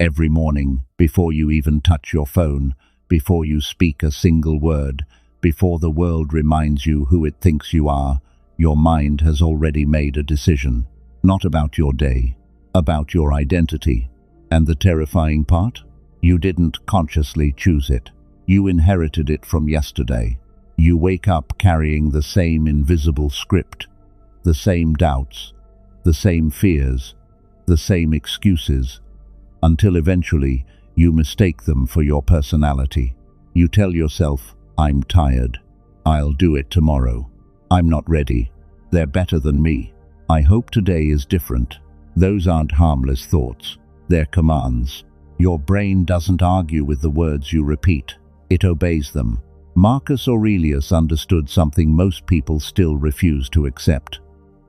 Every morning, before you even touch your phone, before you speak a single word, before the world reminds you who it thinks you are, your mind has already made a decision. Not about your day, about your identity. And the terrifying part? You didn't consciously choose it. You inherited it from yesterday. You wake up carrying the same invisible script, the same doubts, the same fears, the same excuses, until eventually you mistake them for your personality. You tell yourself, "I'm tired. I'll do it tomorrow. I'm not ready. They're better than me. I hope today is different." Those aren't harmless thoughts. They're commands. Your brain doesn't argue with the words you repeat. It obeys them. Marcus Aurelius understood something most people still refuse to accept.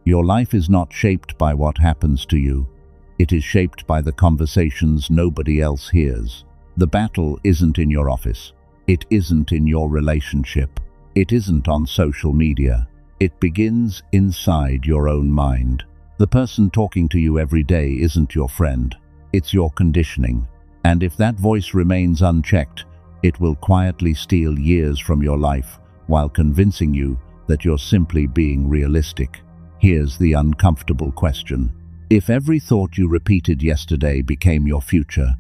Your life is not shaped by what happens to you. It is shaped by the conversations nobody else hears. The battle isn't in your office. It isn't in your relationship. It isn't on social media. It begins inside your own mind. The person talking to you every day isn't your friend. It's your conditioning. And if that voice remains unchecked, it will quietly steal years from your life while convincing you that you're simply being realistic. Here's the uncomfortable question. If every thought you repeated yesterday became your future,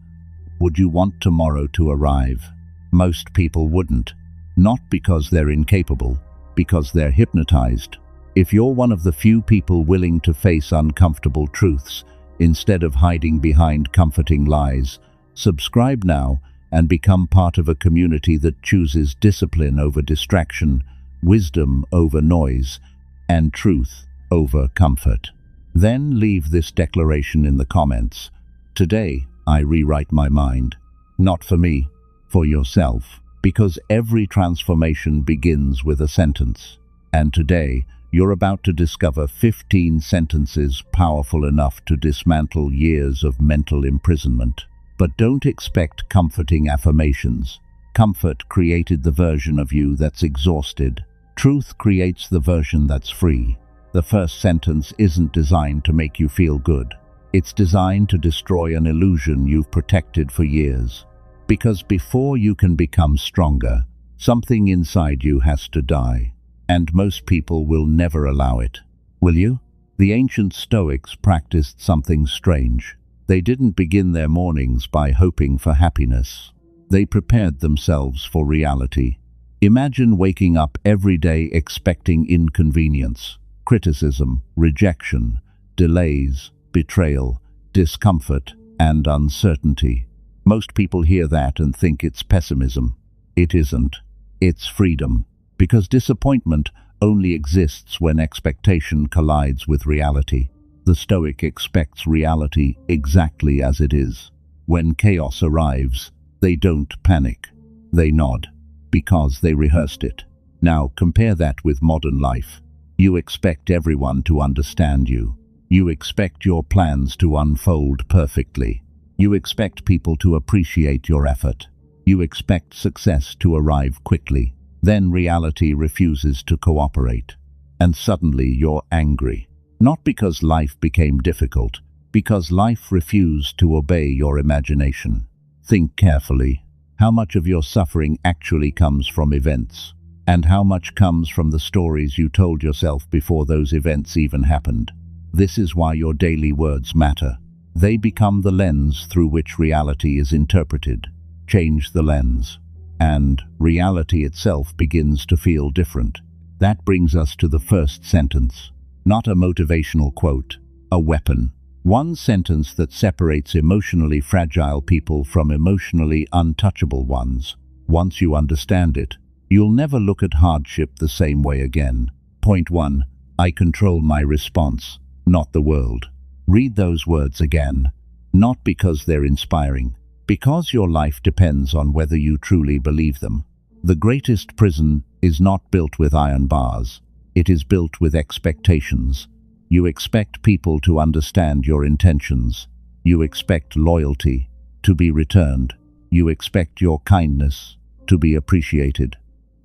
would you want tomorrow to arrive? Most people wouldn't. Not because they're incapable, because they're hypnotized. If you're one of the few people willing to face uncomfortable truths instead of hiding behind comforting lies, subscribe now and become part of a community that chooses discipline over distraction, wisdom over noise, and truth over comfort. Then leave this declaration in the comments. Today, I rewrite my mind. Not for me, for yourself. Because every transformation begins with a sentence. And today, you're about to discover 15 sentences powerful enough to dismantle years of mental imprisonment. But don't expect comforting affirmations. Comfort created the version of you that's exhausted. Truth creates the version that's free. The first sentence isn't designed to make you feel good. It's designed to destroy an illusion you've protected for years. Because before you can become stronger, something inside you has to die. And most people will never allow it. Will you? The ancient Stoics practiced something strange. They didn't begin their mornings by hoping for happiness. They prepared themselves for reality. Imagine waking up every day expecting inconvenience, criticism, rejection, delays, betrayal, discomfort, and uncertainty. Most people hear that and think it's pessimism. It isn't. It's freedom. Because disappointment only exists when expectation collides with reality. The Stoic expects reality exactly as it is. When chaos arrives, they don't panic. They nod, because they rehearsed it. Now compare that with modern life. You expect everyone to understand you. You expect your plans to unfold perfectly. You expect people to appreciate your effort. You expect success to arrive quickly. Then reality refuses to cooperate. And suddenly you're angry. Not because life became difficult, because life refused to obey your imagination. Think carefully. How much of your suffering actually comes from events? And how much comes from the stories you told yourself before those events even happened? This is why your daily words matter. They become the lens through which reality is interpreted. Change the lens, and reality itself begins to feel different. That brings us to the first sentence. Not a motivational quote, a weapon. One sentence that separates emotionally fragile people from emotionally untouchable ones. Once you understand it, you'll never look at hardship the same way again. Point 1. I control my response, not the world. Read those words again. Not because they're inspiring, because your life depends on whether you truly believe them. The greatest prison is not built with iron bars. It is built with expectations. You expect people to understand your intentions. You expect loyalty to be returned. You expect your kindness to be appreciated.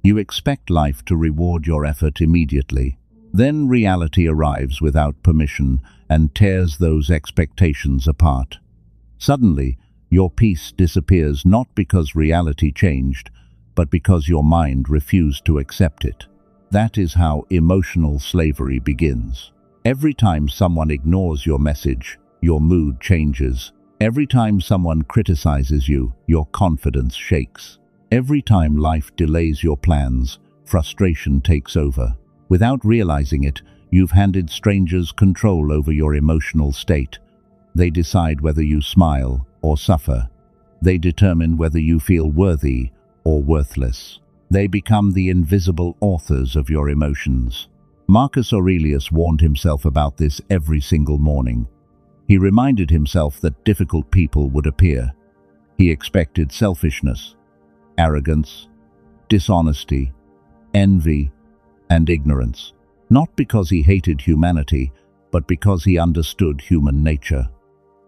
You expect life to reward your effort immediately. Then reality arrives without permission and tears those expectations apart. Suddenly, Your peace disappears not because reality changed, but because your mind refused to accept it. That is how emotional slavery begins. Every time someone ignores your message, your mood changes. Every time someone criticizes you, your confidence shakes. Every time life delays your plans, frustration takes over. Without realizing it, you've handed strangers control over your emotional state. They decide whether you smile or suffer. They determine whether you feel worthy or worthless. They become the invisible authors of your emotions. Marcus Aurelius warned himself about this every single morning. He reminded himself that difficult people would appear. He expected selfishness, arrogance, dishonesty, envy, and ignorance. Not because he hated humanity, but because he understood human nature.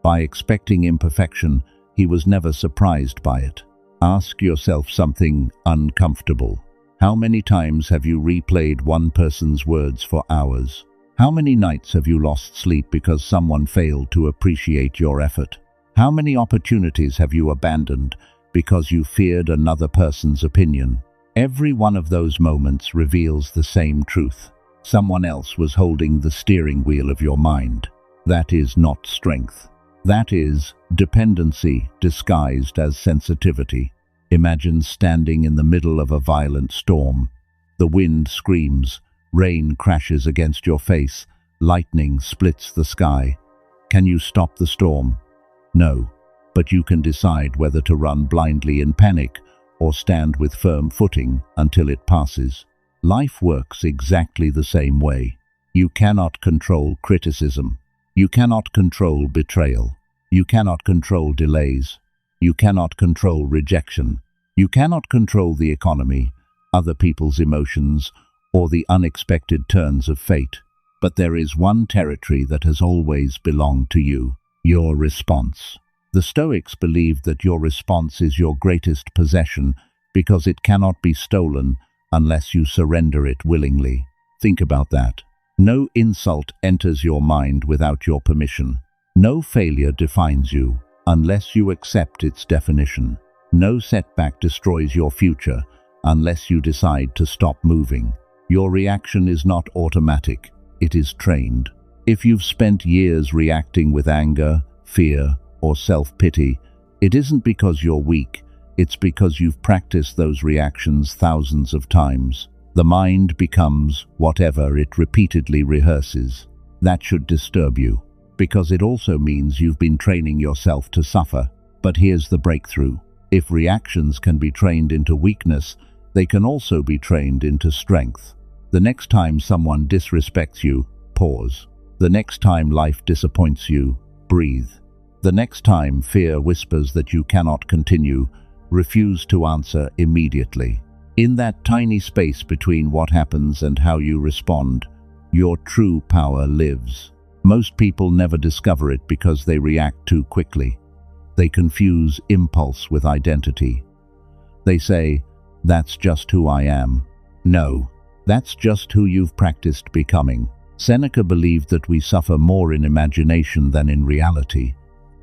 By expecting imperfection, he was never surprised by it. Ask yourself something uncomfortable. How many times have you replayed one person's words for hours? How many nights have you lost sleep because someone failed to appreciate your effort? How many opportunities have you abandoned because you feared another person's opinion? Every one of those moments reveals the same truth. Someone else was holding the steering wheel of your mind. That is not strength. That is dependency disguised as sensitivity. Imagine standing in the middle of a violent storm. The wind screams, rain crashes against your face, lightning splits the sky. Can you stop the storm? No, but you can decide whether to run blindly in panic or stand with firm footing until it passes. Life works exactly the same way. You cannot control criticism. You cannot control betrayal. You cannot control delays. You cannot control rejection. You cannot control the economy, other people's emotions, or the unexpected turns of fate. But there is one territory that has always belonged to you: your response. The Stoics believed that your response is your greatest possession because it cannot be stolen unless you surrender it willingly. Think about that. No insult enters your mind without your permission. No failure defines you unless you accept its definition. No setback destroys your future unless you decide to stop moving. Your reaction is not automatic, it is trained. If you've spent years reacting with anger, fear, or self-pity, it isn't because you're weak, it's because you've practiced those reactions thousands of times. The mind becomes whatever it repeatedly rehearses. That should disturb you, because it also means you've been training yourself to suffer. But here's the breakthrough. If reactions can be trained into weakness, they can also be trained into strength. The next time someone disrespects you, pause. The next time life disappoints you, breathe. The next time fear whispers that you cannot continue, refuse to answer immediately. In that tiny space between what happens and how you respond, your true power lives. Most people never discover it because they react too quickly. They confuse impulse with identity. They say, "That's just who I am." No, that's just who you've practiced becoming. Seneca believed that we suffer more in imagination than in reality.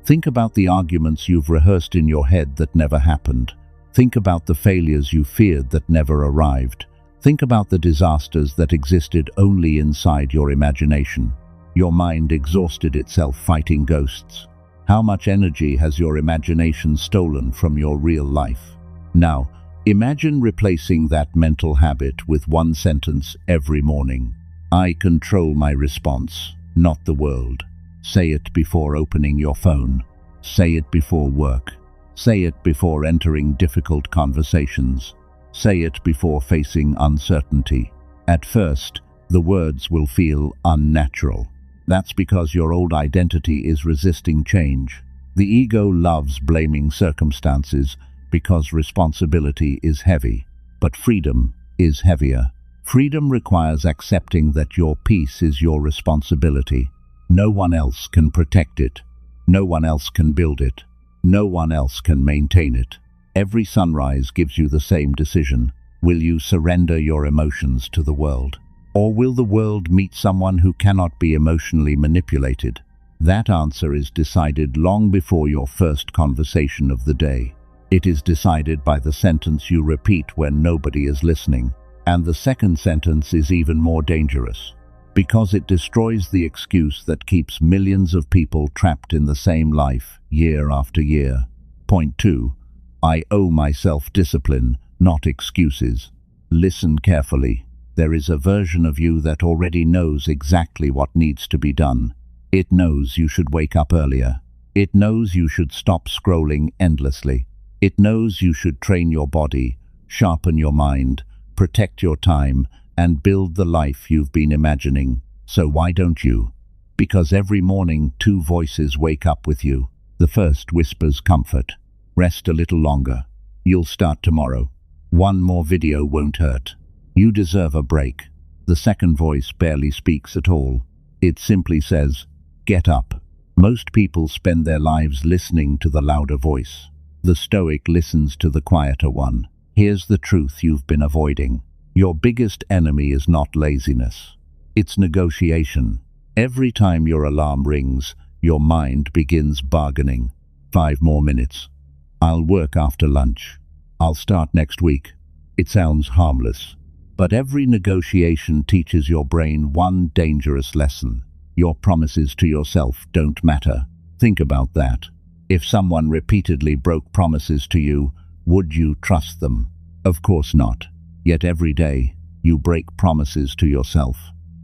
Think about the arguments you've rehearsed in your head that never happened. Think about the failures you feared that never arrived. Think about the disasters that existed only inside your imagination. Your mind exhausted itself fighting ghosts. How much energy has your imagination stolen from your real life? Now, imagine replacing that mental habit with one sentence every morning. I control my response, not the world. Say it before opening your phone. Say it before work. Say it before entering difficult conversations. Say it before facing uncertainty. At first, the words will feel unnatural. That's because your old identity is resisting change. The ego loves blaming circumstances because responsibility is heavy, but freedom is heavier. Freedom requires accepting that your peace is your responsibility. No one else can protect it. No one else can build it. No one else can maintain it. Every sunrise gives you the same decision. Will you surrender your emotions to the world? Or will the world meet someone who cannot be emotionally manipulated? That answer is decided long before your first conversation of the day. It is decided by the sentence you repeat when nobody is listening. And the second sentence is even more dangerous, because it destroys the excuse that keeps millions of people trapped in the same life, year after year. Point 2. I owe myself discipline, not excuses. Listen carefully. There is a version of you that already knows exactly what needs to be done. It knows you should wake up earlier. It knows you should stop scrolling endlessly. It knows you should train your body, sharpen your mind, protect your time, and build the life you've been imagining. So why don't you? Because every morning 2 voices wake up with you. The first whispers comfort. Rest a little longer. You'll start tomorrow. One more video won't hurt. You deserve a break. The second voice barely speaks at all. It simply says, get up. Most people spend their lives listening to the louder voice. The Stoic listens to the quieter one. Here's the truth you've been avoiding. Your biggest enemy is not laziness. It's negotiation. Every time your alarm rings, your mind begins bargaining. 5 more minutes. I'll work after lunch. I'll start next week. It sounds harmless. But every negotiation teaches your brain one dangerous lesson. Your promises to yourself don't matter. Think about that. If someone repeatedly broke promises to you, would you trust them? Of course not. Yet every day, you break promises to yourself.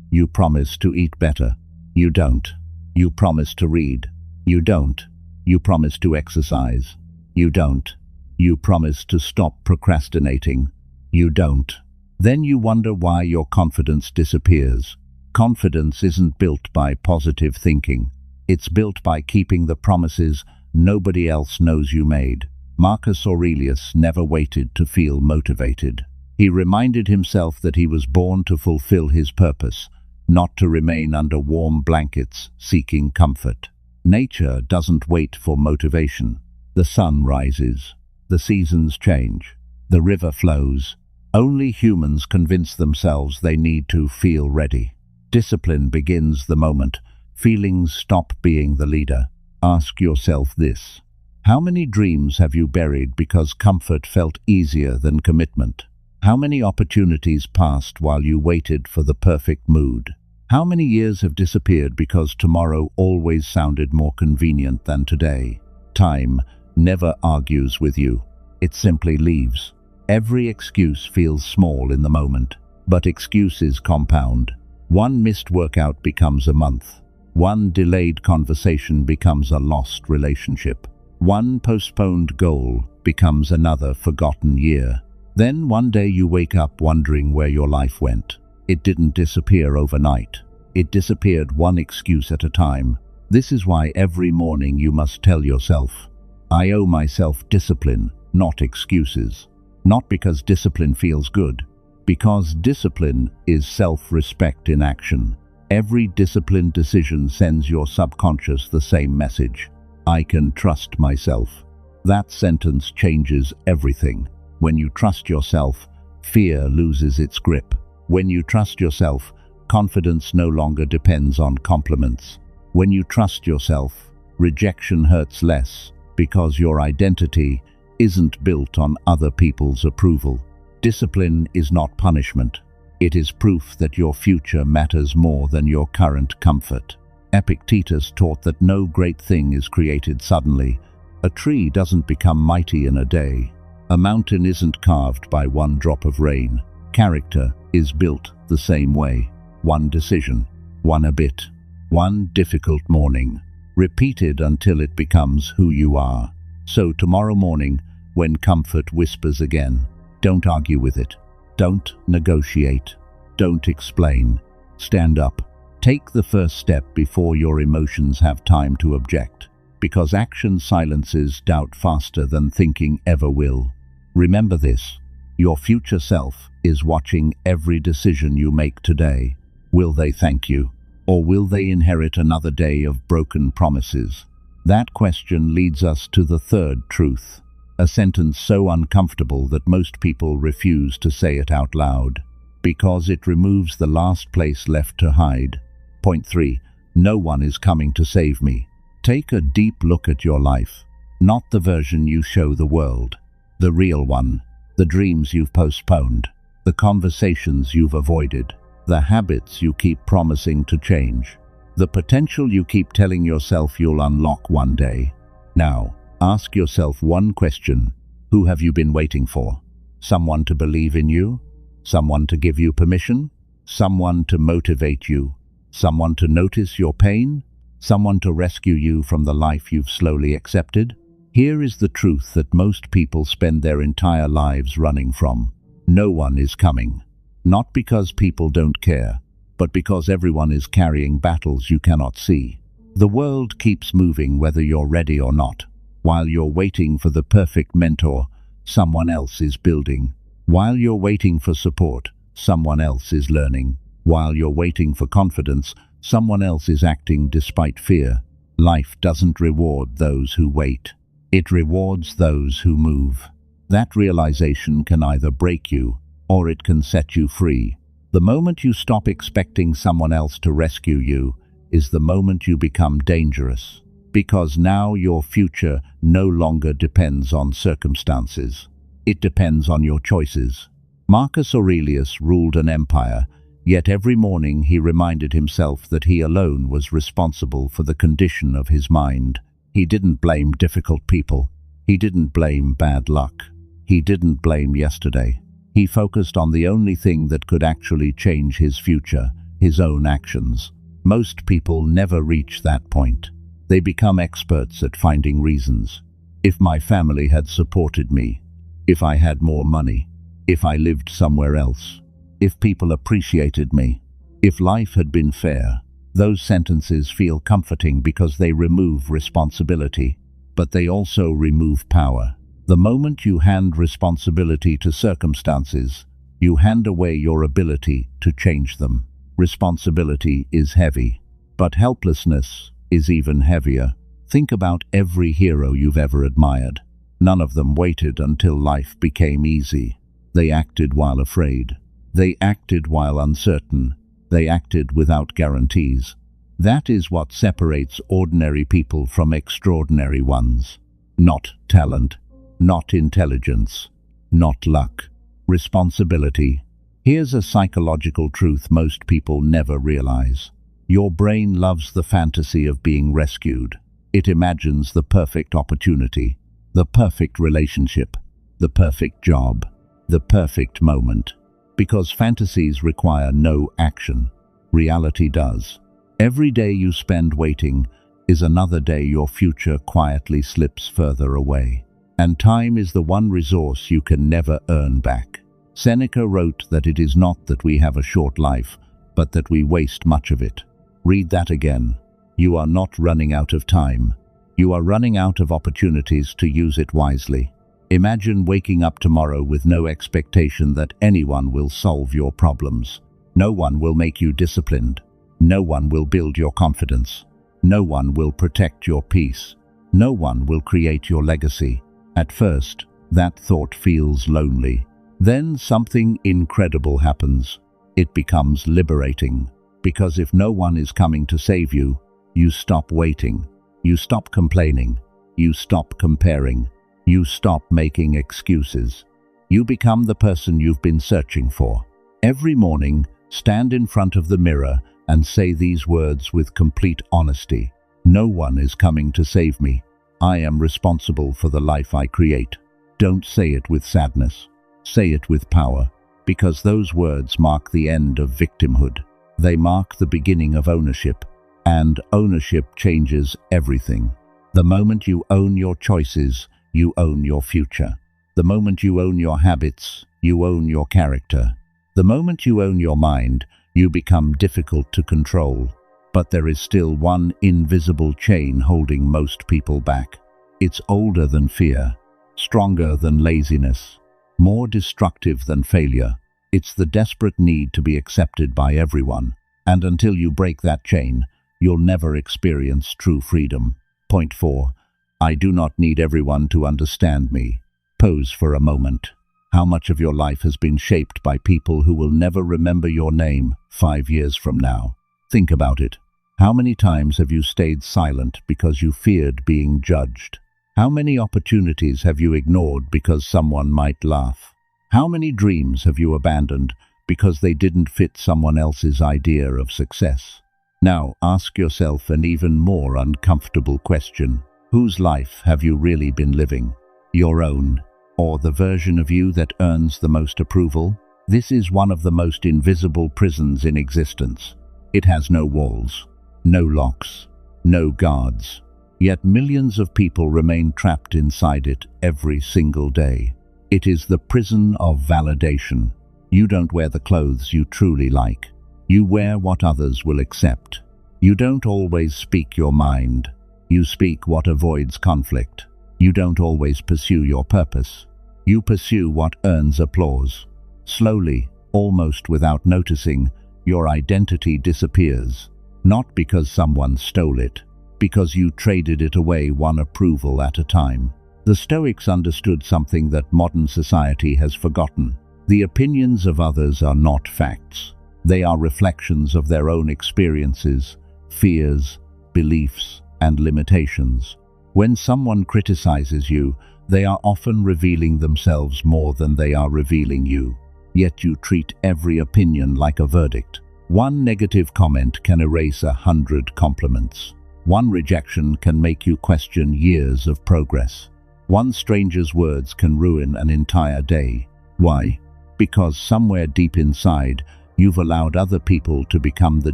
You promise to eat better. You don't. You promise to read. You don't. You promise to exercise. You don't. You promise to stop procrastinating. You don't. Then you wonder why your confidence disappears. Confidence isn't built by positive thinking. It's built by keeping the promises nobody else knows you made. Marcus Aurelius never waited to feel motivated. He reminded himself that he was born to fulfill his purpose, not to remain under warm blankets seeking comfort. Nature doesn't wait for motivation. The sun rises. The seasons change. The river flows. Only humans convince themselves they need to feel ready. Discipline begins the moment feelings stop being the leader. Ask yourself this. How many dreams have you buried because comfort felt easier than commitment? How many opportunities passed while you waited for the perfect mood? How many years have disappeared because tomorrow always sounded more convenient than today? Time never argues with you. It simply leaves. Every excuse feels small in the moment, but excuses compound. One missed workout becomes a month. One delayed conversation becomes a lost relationship. One postponed goal becomes another forgotten year. Then one day you wake up wondering where your life went. It didn't disappear overnight. It disappeared one excuse at a time. This is why every morning you must tell yourself, I owe myself discipline, not excuses. Not because discipline feels good, because discipline is self-respect in action. Every disciplined decision sends your subconscious the same message. I can trust myself. That sentence changes everything. When you trust yourself, fear loses its grip. When you trust yourself, confidence no longer depends on compliments. When you trust yourself, rejection hurts less, because your identity isn't built on other people's approval. Discipline is not punishment. It is proof that your future matters more than your current comfort. Epictetus taught that no great thing is created suddenly. A tree doesn't become mighty in a day. A mountain isn't carved by one drop of rain. Character is built the same way. One decision, one habit, one difficult morning, repeated until it becomes who you are. So tomorrow morning, when comfort whispers again, don't argue with it. Don't negotiate. Don't explain. Stand up. Take the first step before your emotions have time to object, because action silences doubt faster than thinking ever will. Remember this. Your future self is watching every decision you make today. Will they thank you? Or will they inherit another day of broken promises? That question leads us to the third truth, a sentence so uncomfortable that most people refuse to say it out loud, because it removes the last place left to hide. Point 3. No one is coming to save me. Take a deep look at your life. Not the version you show the world. The real one. The dreams you've postponed. The conversations you've avoided. The habits you keep promising to change. The potential you keep telling yourself you'll unlock one day. Now, ask yourself one question. Who have you been waiting for? Someone to believe in you? Someone to give you permission? Someone to motivate you? Someone to notice your pain? Someone to rescue you from the life you've slowly accepted? Here is the truth that most people spend their entire lives running from. No one is coming. Not because people don't care, but because everyone is carrying battles you cannot see. The world keeps moving whether you're ready or not. While you're waiting for the perfect mentor, someone else is building. While you're waiting for support, someone else is learning. While you're waiting for confidence, someone else is acting despite fear. Life doesn't reward those who wait. It rewards those who move. That realization can either break you, or it can set you free. The moment you stop expecting someone else to rescue you is the moment you become dangerous. Because now your future no longer depends on circumstances. It depends on your choices. Marcus Aurelius ruled an empire, yet every morning he reminded himself that he alone was responsible for the condition of his mind. He didn't blame difficult people. He didn't blame bad luck. He didn't blame yesterday. He focused on the only thing that could actually change his future, his own actions. Most people never reach that point. They become experts at finding reasons. If my family had supported me, if I had more money, if I lived somewhere else, if people appreciated me, if life had been fair. Those sentences feel comforting because they remove responsibility, but they also remove power. The moment you hand responsibility to circumstances, you hand away your ability to change them. Responsibility is heavy, but helplessness is even heavier. Think about every hero you've ever admired. None of them waited until life became easy. They acted while afraid. They acted while uncertain. They acted without guarantees. That is what separates ordinary people from extraordinary ones. Not talent, not intelligence, not luck. Responsibility. Here's a psychological truth most people never realize. Your brain loves the fantasy of being rescued. It imagines the perfect opportunity, the perfect relationship, the perfect job, the perfect moment. Because fantasies require no action, reality does. Every day you spend waiting is another day your future quietly slips further away. And time is the one resource you can never earn back. Seneca wrote that it is not that we have a short life, but that we waste much of it. Read that again. You are not running out of time. You are running out of opportunities to use it wisely. Imagine waking up tomorrow with no expectation that anyone will solve your problems. No one will make you disciplined. No one will build your confidence. No one will protect your peace. No one will create your legacy. At first, that thought feels lonely. Then something incredible happens. It becomes liberating. Because if no one is coming to save you, you stop waiting. You stop complaining. You stop comparing. You stop making excuses. You become the person you've been searching for. Every morning, stand in front of the mirror and say these words with complete honesty. No one is coming to save me. I am responsible for the life I create. Don't say it with sadness. Say it with power, because those words mark the end of victimhood. They mark the beginning of ownership, and ownership changes everything. The moment you own your choices, you own your future. The moment you own your habits, you own your character. The moment you own your mind, you become difficult to control. But there is still one invisible chain holding most people back. It's older than fear, stronger than laziness, more destructive than failure. It's the desperate need to be accepted by everyone. And until you break that chain, you'll never experience true freedom. Point 4. I do not need everyone to understand me. Pose for a moment. How much of your life has been shaped by people who will never remember your name 5 years from now? Think about it. How many times have you stayed silent because you feared being judged? How many opportunities have you ignored because someone might laugh? How many dreams have you abandoned because they didn't fit someone else's idea of success? Now ask yourself an even more uncomfortable question. Whose life have you really been living? Your own, or the version of you that earns the most approval? This is one of the most invisible prisons in existence. It has no walls, no locks, no guards. Yet millions of people remain trapped inside it every single day. It is the prison of validation. You don't wear the clothes you truly like. You wear what others will accept. You don't always speak your mind. You speak what avoids conflict. You don't always pursue your purpose. You pursue what earns applause. Slowly, almost without noticing, your identity disappears. Not because someone stole it, because you traded it away one approval at a time. The Stoics understood something that modern society has forgotten. The opinions of others are not facts. They are reflections of their own experiences, fears, beliefs, and limitations. When someone criticizes you, they are often revealing themselves more than they are revealing you. Yet you treat every opinion like a verdict. One negative comment can erase 100 compliments. One rejection can make you question years of progress. One stranger's words can ruin an entire day. Why? Because somewhere deep inside, you've allowed other people to become the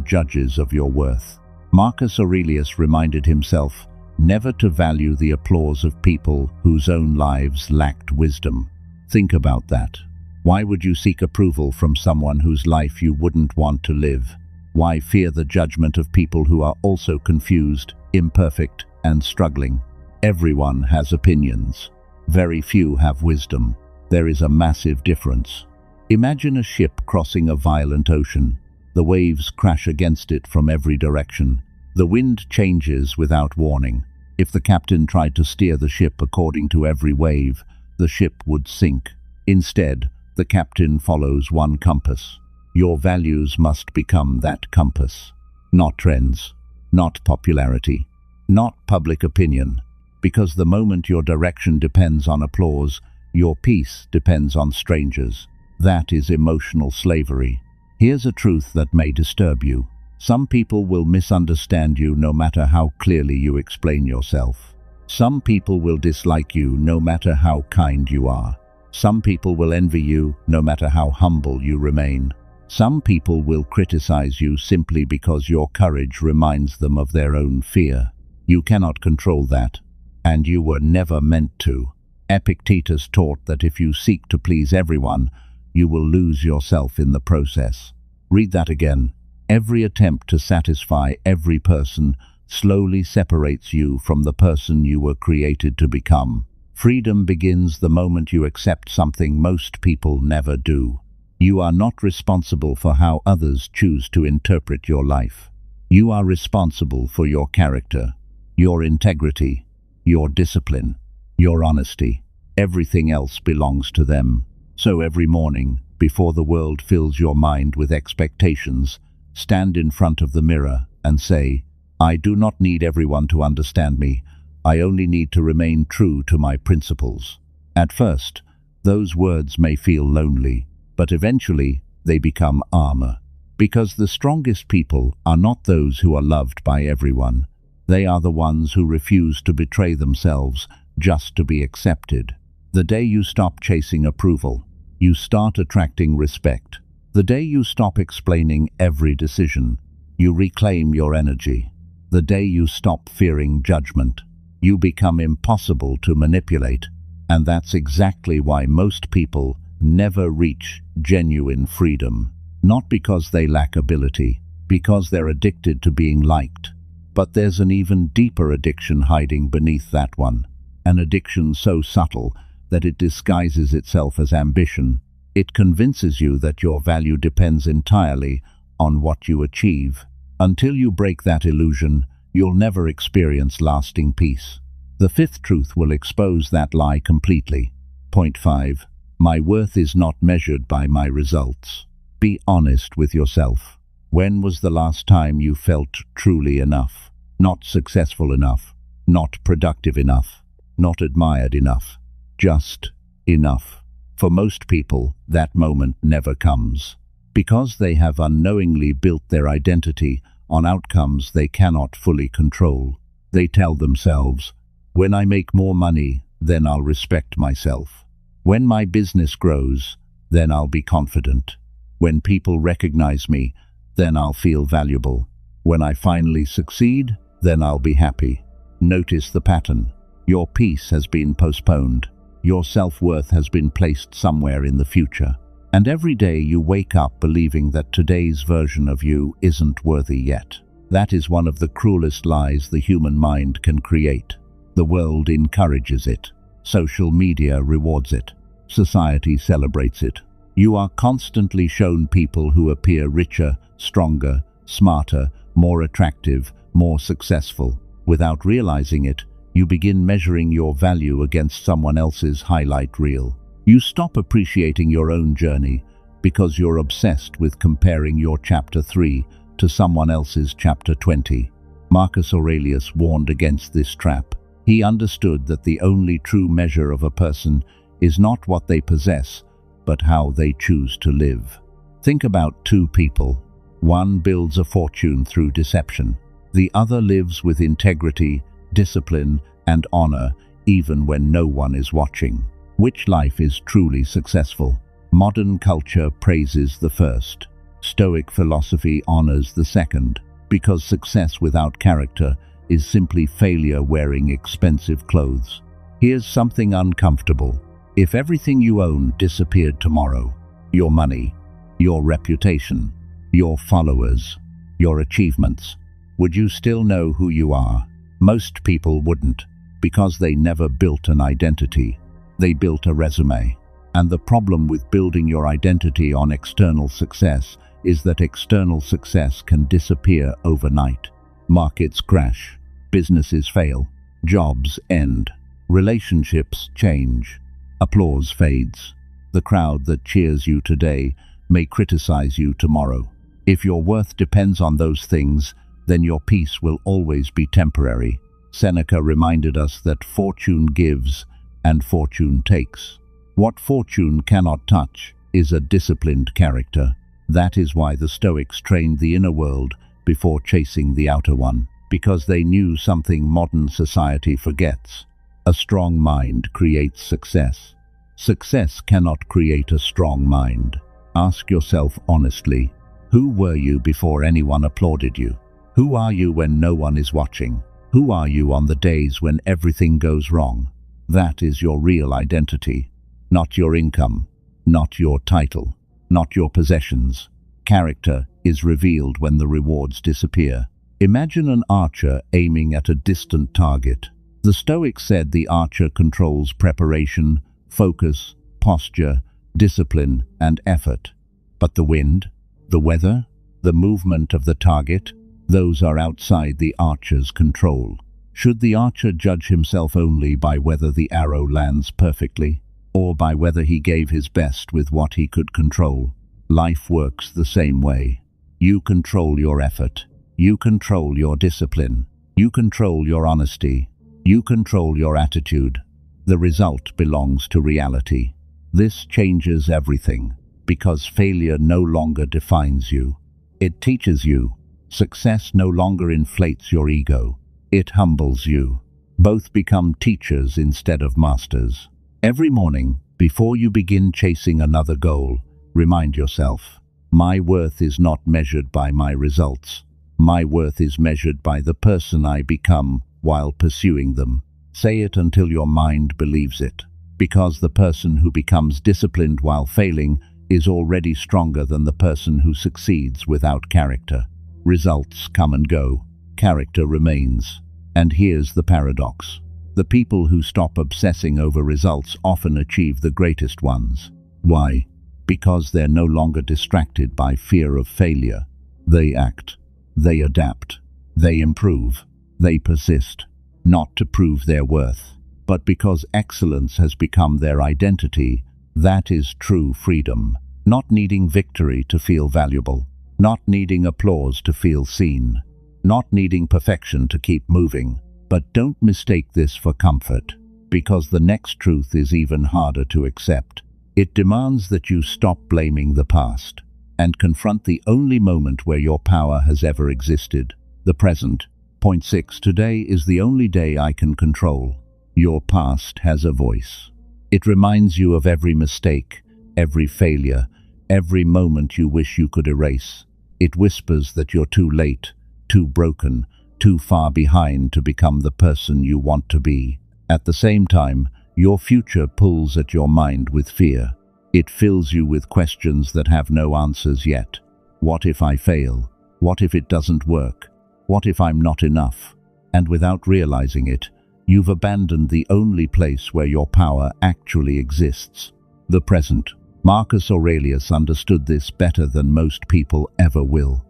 judges of your worth. Marcus Aurelius reminded himself never to value the applause of people whose own lives lacked wisdom. Think about that. Why would you seek approval from someone whose life you wouldn't want to live? Why fear the judgment of people who are also confused, imperfect, and struggling? Everyone has opinions. Very few have wisdom. There is a massive difference. Imagine a ship crossing a violent ocean. The waves crash against it from every direction. The wind changes without warning. If the captain tried to steer the ship according to every wave, the ship would sink. Instead, the captain follows one compass. Your values must become that compass. Not trends, not popularity, not public opinion. Because the moment your direction depends on applause, your peace depends on strangers. That is emotional slavery. Here's a truth that may disturb you. Some people will misunderstand you no matter how clearly you explain yourself. Some people will dislike you no matter how kind you are. Some people will envy you no matter how humble you remain. Some people will criticize you simply because your courage reminds them of their own fear. You cannot control that, and you were never meant to. Epictetus taught that if you seek to please everyone, you will lose yourself in the process. Read that again. Every attempt to satisfy every person slowly separates you from the person you were created to become. Freedom begins the moment you accept something most people never do. You are not responsible for how others choose to interpret your life. You are responsible for your character, your integrity, your discipline, your honesty. Everything else belongs to them. So every morning, before the world fills your mind with expectations, stand in front of the mirror and say, I do not need everyone to understand me. I only need to remain true to my principles. At first, those words may feel lonely, but eventually they become armor. Because the strongest people are not those who are loved by everyone. They are the ones who refuse to betray themselves just to be accepted. The day you stop chasing approval, you start attracting respect. The day you stop explaining every decision, you reclaim your energy. The day you stop fearing judgment, you become impossible to manipulate. And that's exactly why most people never reach genuine freedom. Not because they lack ability, because they're addicted to being liked. But there's an even deeper addiction hiding beneath that one. An addiction so subtle that it disguises itself as ambition. It convinces you that your value depends entirely on what you achieve. Until you break that illusion, you'll never experience lasting peace. The fifth truth will expose that lie completely. Point 5. My worth is not measured by my results. Be honest with yourself. When was the last time you felt truly enough? Not successful enough, not productive enough, not admired enough, just enough. For most people, that moment never comes, because they have unknowingly built their identity on outcomes they cannot fully control. They tell themselves, when I make more money, then I'll respect myself. When my business grows, then I'll be confident. When people recognize me, then I'll feel valuable. When I finally succeed, then I'll be happy. Notice the pattern. Your peace has been postponed. Your self-worth has been placed somewhere in the future. And every day you wake up believing that today's version of you isn't worthy yet. That is one of the cruelest lies the human mind can create. The world encourages it. Social media rewards it. Society celebrates it. You are constantly shown people who appear richer, stronger, smarter, more attractive, more successful. Without realizing it, you begin measuring your value against someone else's highlight reel. You stop appreciating your own journey because you're obsessed with comparing your chapter 3 to someone else's chapter 20. Marcus Aurelius warned against this trap. He understood that the only true measure of a person is not what they possess, but how they choose to live. Think about two people. One builds a fortune through deception. The other lives with integrity, discipline, and honor, even when no one is watching. Which life is truly successful? Modern culture praises the first. Stoic philosophy honors the second, because success without character is simply failure wearing expensive clothes. Here's something uncomfortable. If everything you own disappeared tomorrow, your money, your reputation, your followers, your achievements, would you still know who you are? Most people wouldn't, because they never built an identity. They built a resume. And the problem with building your identity on external success is that external success can disappear overnight. Markets crash, businesses fail, jobs end, relationships change, applause fades. The crowd that cheers you today may criticize you tomorrow. If your worth depends on those things, then your peace will always be temporary. Seneca reminded us that fortune gives and fortune takes. What fortune cannot touch is a disciplined character. That is why the Stoics trained the inner world before chasing the outer one, because they knew something modern society forgets. A strong mind creates success. Success cannot create a strong mind. Ask yourself honestly, who were you before anyone applauded you? Who are you when no one is watching? Who are you on the days when everything goes wrong? That is your real identity. Not your income, not your title, not your possessions. Character is revealed when the rewards disappear. Imagine an archer aiming at a distant target. The Stoics said the archer controls preparation, focus, posture, discipline, and effort. But the wind, the weather, the movement of the target, those are outside the archer's control. Should the archer judge himself only by whether the arrow lands perfectly, or by whether he gave his best with what he could control? Life works the same way. You control your effort. You control your discipline. You control your honesty. You control your attitude. The result belongs to reality. This changes everything, because failure no longer defines you. It teaches you. Success no longer inflates your ego. It humbles you. Both become teachers instead of masters. Every morning, before you begin chasing another goal, remind yourself, my worth is not measured by my results. My worth is measured by the person I become while pursuing them. Say it until your mind believes it, because the person who becomes disciplined while failing is already stronger than the person who succeeds without character. Results come and go. Character remains. And here's the paradox. The people who stop obsessing over results often achieve the greatest ones. Why? Because they're no longer distracted by fear of failure. They act. They adapt. They improve. They persist. Not to prove their worth, but because excellence has become their identity. That is true freedom. Not needing victory to feel valuable. not needing applause to feel seen, not needing perfection to keep moving. But don't mistake this for comfort, because the next truth is even harder to accept. It demands that you stop blaming the past and confront the only moment where your power has ever existed, the present. Point 6. Today is the only day I can control. Your past has a voice. It reminds you of every mistake, every failure, every moment you wish you could erase. It whispers that you're too late, too broken, too far behind to become the person you want to be. At the same time, your future pulls at your mind with fear. It fills you with questions that have no answers yet. What if I fail? What if it doesn't work? What if I'm not enough? And without realizing it, you've abandoned the only place where your power actually exists, the present. Marcus Aurelius understood this better than most people ever will.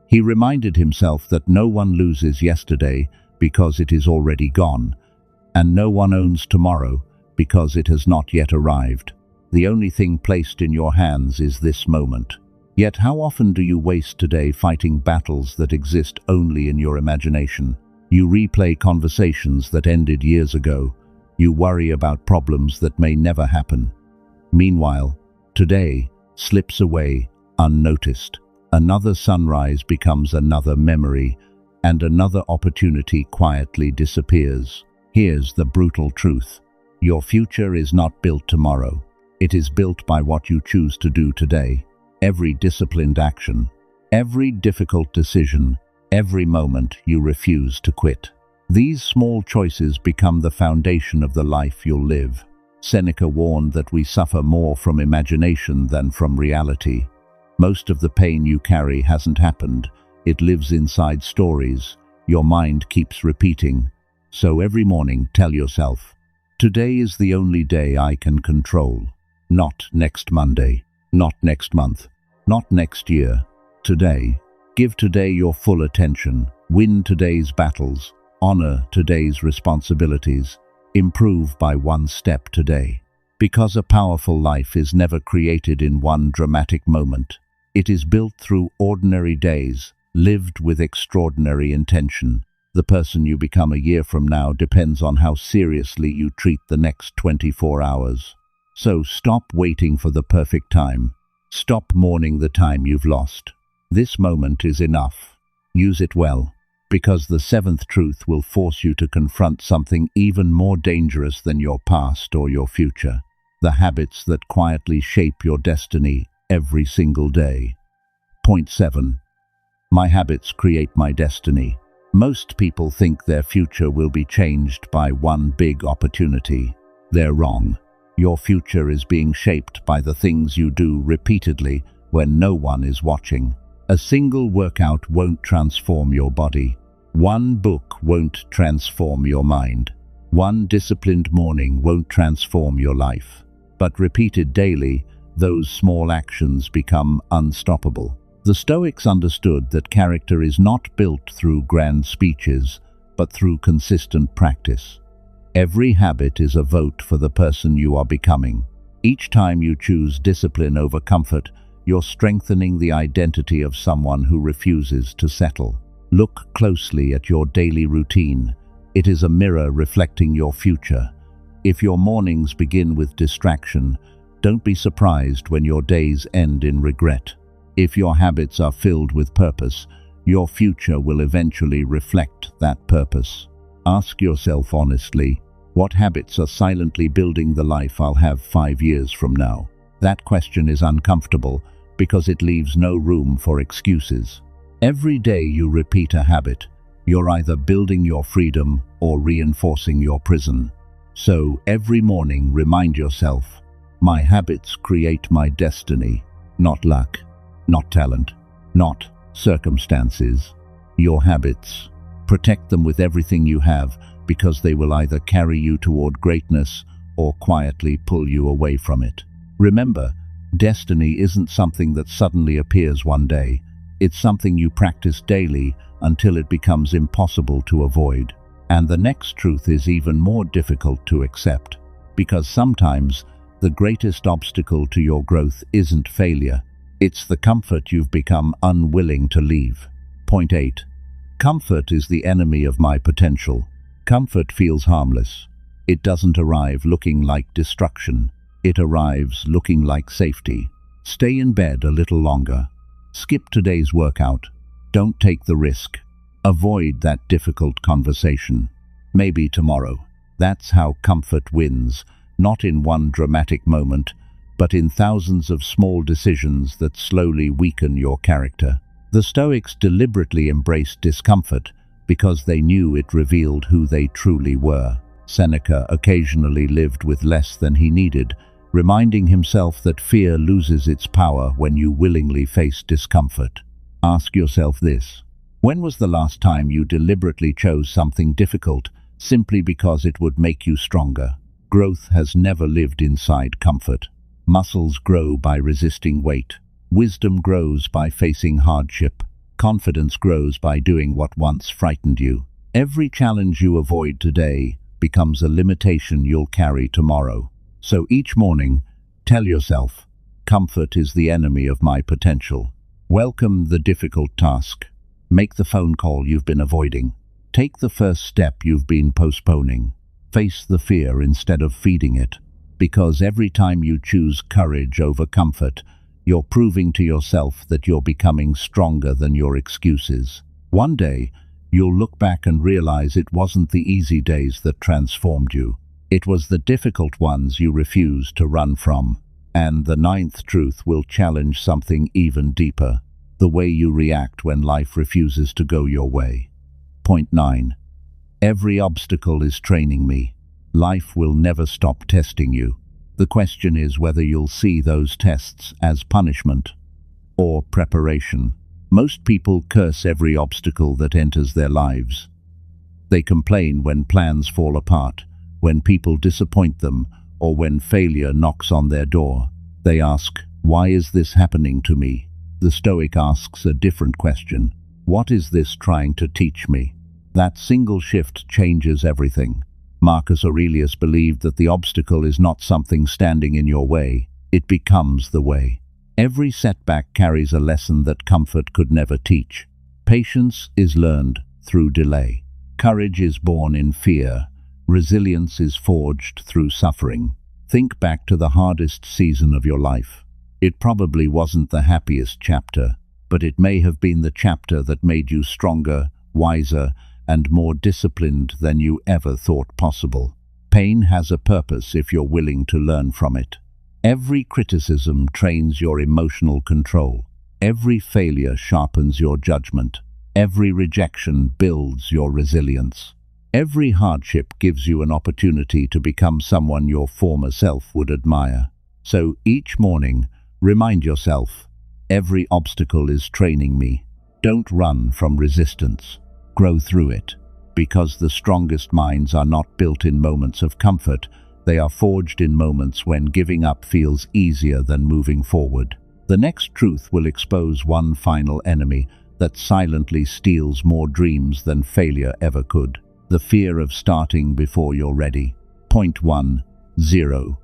He reminded himself that no one loses yesterday because it is already gone, and no one owns tomorrow because it has not yet arrived. The only thing placed in your hands is this moment. Yet how often do you waste today fighting battles that exist only in your imagination? You replay conversations that ended years ago. You worry about problems that may never happen. Meanwhile, today slips away unnoticed. Another sunrise becomes another memory, and another opportunity quietly disappears. Here's the brutal truth. Your future is not built tomorrow. It is built by what you choose to do today. Every disciplined action, every difficult decision, every moment you refuse to quit. These small choices become the foundation of the life you'll live. Seneca warned that we suffer more from imagination than from reality. Most of the pain you carry hasn't happened. It lives inside stories your mind keeps repeating. So every morning tell yourself, today is the only day I can control. Not next Monday, not next month, not next year. Today. Give today your full attention. Win today's battles. Honor today's responsibilities. Improve by one step today. Because a powerful life is never created in one dramatic moment. It is built through ordinary days, lived with extraordinary intention. The person you become a year from now depends on how seriously you treat the next 24 hours. So stop waiting for the perfect time. Stop mourning the time you've lost. This moment is enough. Use it well, because the seventh truth will force you to confront something even more dangerous than your past or your future. The habits that quietly shape your destiny every single day. Point 7. My habits create my destiny. Most people think their future will be changed by one big opportunity. They're wrong. Your future is being shaped by the things you do repeatedly when no one is watching. A single workout won't transform your body. One book won't transform your mind. One disciplined morning won't transform your life. But repeated daily, those small actions become unstoppable. The Stoics understood that character is not built through grand speeches, but through consistent practice. Every habit is a vote for the person you are becoming. Each time you choose discipline over comfort, you're strengthening the identity of someone who refuses to settle. Look closely at your daily routine. It is a mirror reflecting your future. If your mornings begin with distraction, don't be surprised when your days end in regret. If your habits are filled with purpose, your future will eventually reflect that purpose. Ask yourself honestly, what habits are silently building the life I'll have 5 years from now? That question is uncomfortable because it leaves no room for excuses. Every day you repeat a habit, you're either building your freedom or reinforcing your prison. So every morning remind yourself, my habits create my destiny, not luck, not talent, not circumstances. Your habits. Protect them with everything you have, because they will either carry you toward greatness or quietly pull you away from it. Remember, destiny isn't something that suddenly appears one day. It's something you practice daily until it becomes impossible to avoid. And the next truth is even more difficult to accept, because sometimes the greatest obstacle to your growth isn't failure, It's the comfort you've become unwilling to leave. Point 8. Comfort is the enemy of my potential. Comfort feels harmless. It doesn't arrive looking like destruction. It arrives looking like safety. Stay in bed a little longer. Skip today's workout. Don't take the risk. Avoid that difficult conversation. Maybe tomorrow. That's how comfort wins, not in one dramatic moment, but in thousands of small decisions that slowly weaken your character. The Stoics deliberately embraced discomfort because they knew it revealed who they truly were. Seneca occasionally lived with less than he needed, reminding himself that fear loses its power when you willingly face discomfort. Ask yourself this: when was the last time you deliberately chose something difficult simply because it would make you stronger? Growth has never lived inside comfort. Muscles grow by resisting weight. Wisdom grows by facing hardship. Confidence grows by doing what once frightened you. Every challenge you avoid today becomes a limitation you'll carry tomorrow. So each morning, tell yourself, comfort is the enemy of my potential. Welcome the difficult task. Make the phone call you've been avoiding. Take the first step you've been postponing. Face the fear instead of feeding it. Because every time you choose courage over comfort, you're proving to yourself that you're becoming stronger than your excuses. One day, you'll look back and realize it wasn't the easy days that transformed you. It was the difficult ones you refused to run from. And the ninth truth will challenge something even deeper: the way you react when life refuses to go your way. Point 9. Every obstacle is training me. Life will never stop testing you. The question is whether you'll see those tests as punishment or preparation. Most people curse every obstacle that enters their lives. They complain when plans fall apart, when people disappoint them, or when failure knocks on their door. They ask, why is this happening to me? The Stoic asks a different question. What is this trying to teach me? That single shift changes everything. Marcus Aurelius believed that the obstacle is not something standing in your way, it becomes the way. Every setback carries a lesson that comfort could never teach. Patience is learned through delay. Courage is born in fear. Resilience is forged through suffering. Think back to the hardest season of your life. It probably wasn't the happiest chapter, but it may have been the chapter that made you stronger, wiser, and more disciplined than you ever thought possible. Pain has a purpose if you're willing to learn from it. Every criticism trains your emotional control. Every failure sharpens your judgment. Every rejection builds your resilience. Every hardship gives you an opportunity to become someone your former self would admire. So each morning, remind yourself, every obstacle is training me. Don't run from resistance. Grow through it, because the strongest minds are not built in moments of comfort, they are forged in moments when giving up feels easier than moving forward. The next truth will expose one final enemy that silently steals more dreams than failure ever could: the fear of starting before you're ready. Point 1. 0.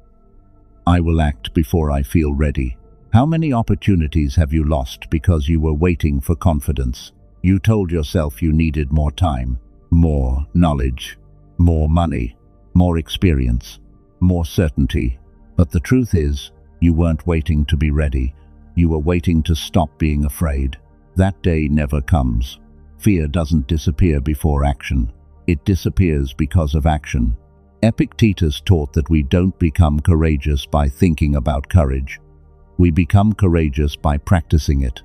I will act before I feel ready. How many opportunities have you lost because you were waiting for confidence? You told yourself you needed more time, more knowledge, more money, more experience, more certainty. But the truth is, you weren't waiting to be ready. You were waiting to stop being afraid. That day never comes. Fear doesn't disappear before action. It disappears because of action. Epictetus taught that we don't become courageous by thinking about courage. We become courageous by practicing it.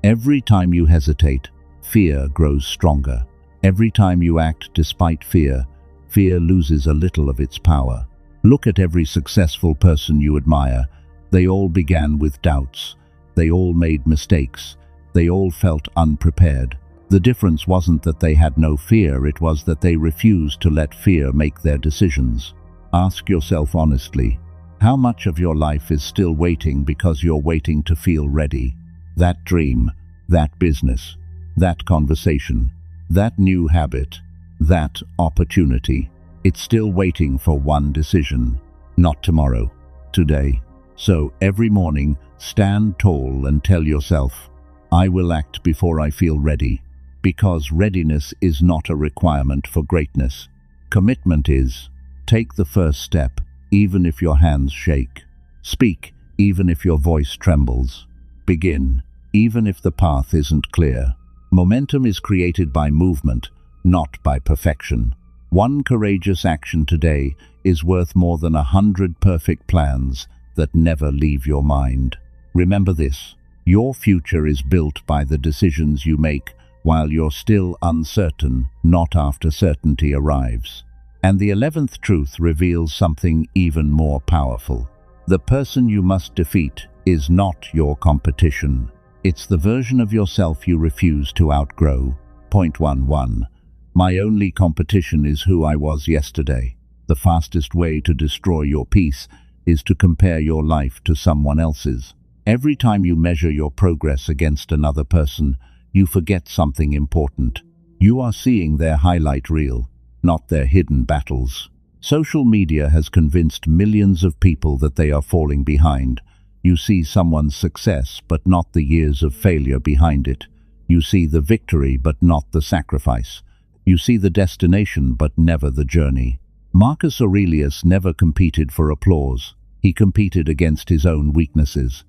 Every time you hesitate, fear grows stronger. Every time you act despite fear, fear loses a little of its power. Look at every successful person you admire. They all began with doubts. They all made mistakes. They all felt unprepared. The difference wasn't that they had no fear, it was that they refused to let fear make their decisions. Ask yourself honestly, how much of your life is still waiting because you're waiting to feel ready? That dream, that business, that conversation, that new habit, that opportunity. It's still waiting for one decision. Not tomorrow, today. So every morning, stand tall and tell yourself, I will act before I feel ready. Because readiness is not a requirement for greatness. Commitment is. Take the first step, even if your hands shake. Speak, even if your voice trembles. Begin, even if the path isn't clear. Momentum is created by movement, not by perfection. One courageous action today is worth more than 100 perfect plans that never leave your mind. Remember this, your future is built by the decisions you make while you're still uncertain, not after certainty arrives. And the 11th truth reveals something even more powerful. The person you must defeat is not your competition. It's the version of yourself you refuse to outgrow. Point 11. My only competition is who I was yesterday. The fastest way to destroy your peace is to compare your life to someone else's. Every time you measure your progress against another person, you forget something important. You are seeing their highlight reel, not their hidden battles. Social media has convinced millions of people that they are falling behind. You see someone's success, but not the years of failure behind it. You see the victory, but not the sacrifice. You see the destination, but never the journey. Marcus Aurelius never competed for applause. He competed against his own weaknesses.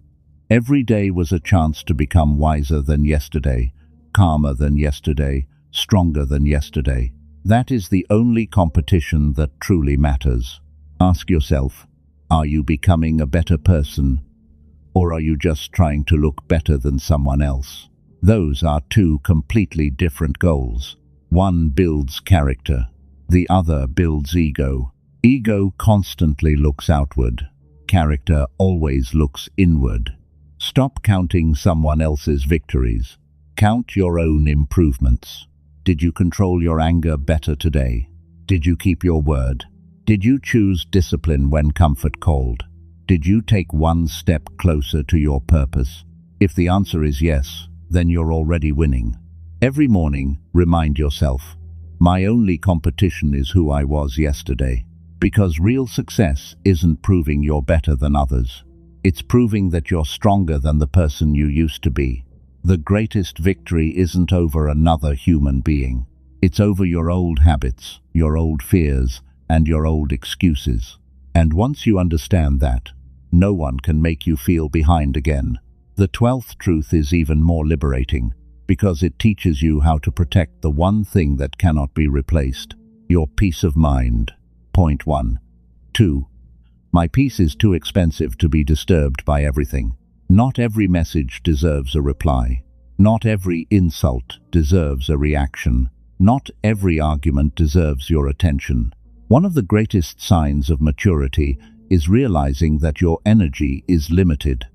Every day was a chance to become wiser than yesterday, calmer than yesterday, stronger than yesterday. That is the only competition that truly matters. Ask yourself, are you becoming a better person? Or are you just trying to look better than someone else? Those are two completely different goals. One builds character, the other builds ego. Ego constantly looks outward. Character always looks inward. Stop counting someone else's victories. Count your own improvements. Did you control your anger better today? Did you keep your word? Did you choose discipline when comfort called? Did you take one step closer to your purpose? If the answer is yes, then you're already winning. Every morning, remind yourself, my only competition is who I was yesterday. Because real success isn't proving you're better than others. It's proving that you're stronger than the person you used to be. The greatest victory isn't over another human being. It's over your old habits, your old fears, and your old excuses. And once you understand that, no one can make you feel behind again. The 12th truth is even more liberating, because it teaches you how to protect the one thing that cannot be replaced, your peace of mind. Point 1. 2. My peace is too expensive to be disturbed by everything. Not every message deserves a reply. Not every insult deserves a reaction. Not every argument deserves your attention. One of the greatest signs of maturity is realizing that your energy is limited.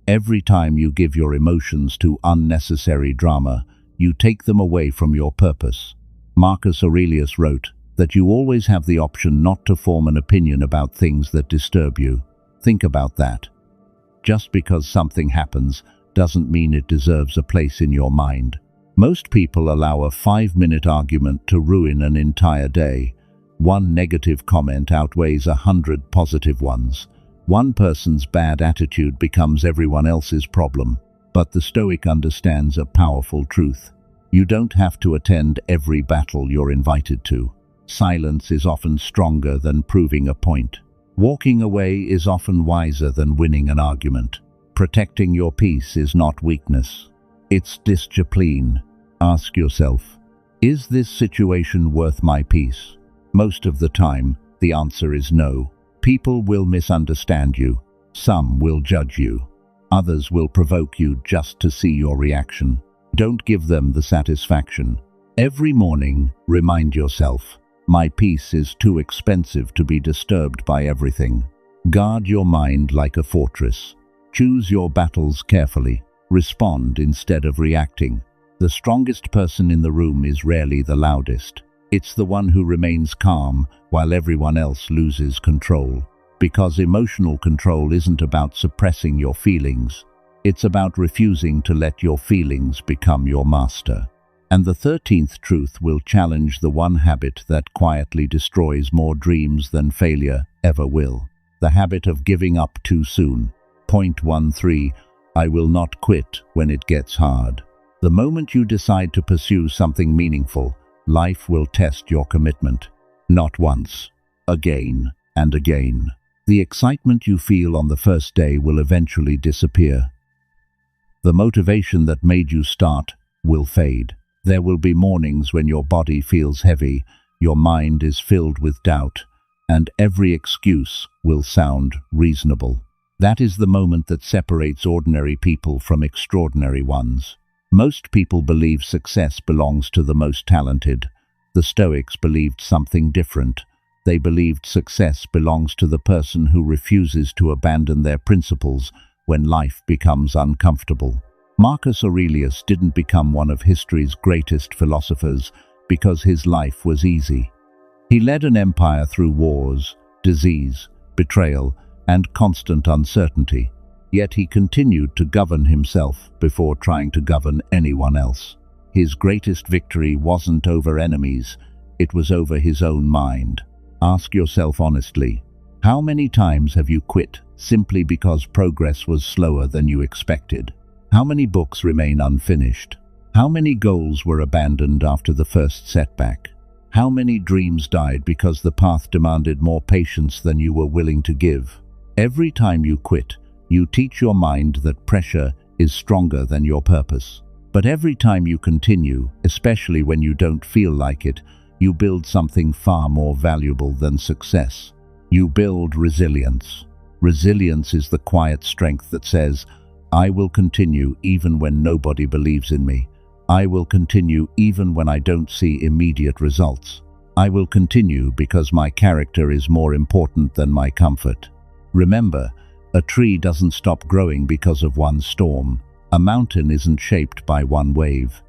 Every time you give your emotions to unnecessary drama, you take them away from your purpose. Marcus Aurelius wrote that you always have the option not to form an opinion about things that disturb you. Think about that. Just because something happens doesn't mean it deserves a place in your mind. Most people allow a 5-minute argument to ruin an entire day. One negative comment outweighs 100 positive ones. One person's bad attitude becomes everyone else's problem. But the Stoic understands a powerful truth. You don't have to attend every battle you're invited to. Silence is often stronger than proving a point. Walking away is often wiser than winning an argument. Protecting your peace is not weakness. It's discipline. Ask yourself, is this situation worth my peace? Most of the time, the answer is no. People will misunderstand you. Some will judge you. Others will provoke you just to see your reaction. Don't give them the satisfaction. Every morning, remind yourself, my peace is too expensive to be disturbed by everything. Guard your mind like a fortress. Choose your battles carefully. Respond instead of reacting. The strongest person in the room is rarely the loudest. It's the one who remains calm while everyone else loses control. Because emotional control isn't about suppressing your feelings. It's about refusing to let your feelings become your master. And the 13th truth will challenge the one habit that quietly destroys more dreams than failure ever will. The habit of giving up too soon. Point 13. I will not quit when it gets hard. The moment you decide to pursue something meaningful, life will test your commitment. Not once, again and again. The excitement you feel on the first day will eventually disappear. The motivation that made you start will fade. There will be mornings when your body feels heavy, your mind is filled with doubt, and every excuse will sound reasonable. That is the moment that separates ordinary people from extraordinary ones. Most people believe success belongs to the most talented. The Stoics believed something different. They believed success belongs to the person who refuses to abandon their principles when life becomes uncomfortable. Marcus Aurelius didn't become one of history's greatest philosophers because his life was easy. He led an empire through wars, disease, betrayal, and constant uncertainty. Yet he continued to govern himself before trying to govern anyone else. His greatest victory wasn't over enemies, it was over his own mind. Ask yourself honestly, how many times have you quit simply because progress was slower than you expected? How many books remain unfinished? How many goals were abandoned after the first setback? How many dreams died because the path demanded more patience than you were willing to give? Every time you quit, you teach your mind that pressure is stronger than your purpose. But every time you continue, especially when you don't feel like it, you build something far more valuable than success. You build resilience. Resilience is the quiet strength that says, I will continue even when nobody believes in me. I will continue even when I don't see immediate results. I will continue because my character is more important than my comfort. Remember, a tree doesn't stop growing because of one storm. A mountain isn't shaped by one wave.